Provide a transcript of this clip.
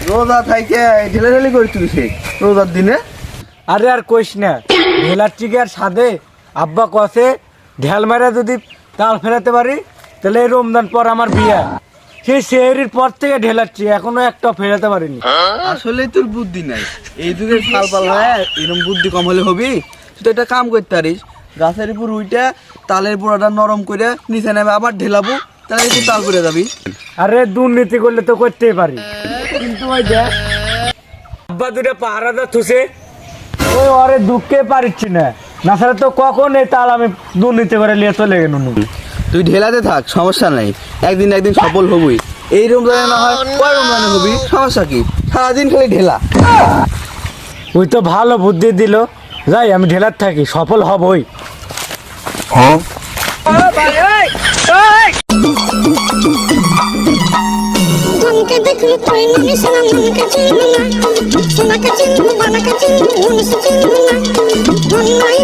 রোজা থাইকে ঢেলাঢেলি করি তুই সে রোজার দিনে। আরে আর কইস না, ঢেলার চিকে আর সাধে আব্বা কষে ঢেল মারা যদি তাল ফেরাতে পারি তাহলে এই রমজান পর আমার বিয়ে। সেই সেহরির পর থেকে ঢেলাচ্ছি, এখনো একটা ফেরাতে পারিনি। আসলে তোর বুদ্ধি নাই, এই যুগে ফাল পাল হয় এরকম বুদ্ধি কম হলে হবি। তুই তো একটা কাম করতে পারিস, গাছের উপর উইটা তালের পোড়াটা নরম করে নিচে নেমে আবার ঢেলাবো, তাহলে তুই তাল করে যাবি। আরে দুর্নীতি করলে তো করতেই পারি, কিন্তু ওই দেখ আব্বা দুটা পাহারাদার থুসে ওই ওরে দুঃখে পারিচ্ছি না, না ছাড়া তো কখন এই তাল আমি দুর্নীতি করে নিয়ে চলে গেল। তুই ঢেলাতে থাক, সমস্যা নাই, একদিন একদিন সফল হবি। এই রমজানে না হয় কয় রমজানে হবি, সমস্যা কি? সারাদিন খালি ঢেলা। ওই তো ভালো বুদ্ধি দিল, যাই আমি ঢেলার থাকি, সফল হবই। ধনকে দেখলে তুই মানুষ না, মনকে চিনবো না, সোনাকে চিনবো, বানাকে চিনবো, মনুষ্য চিনবো না। ধন নাই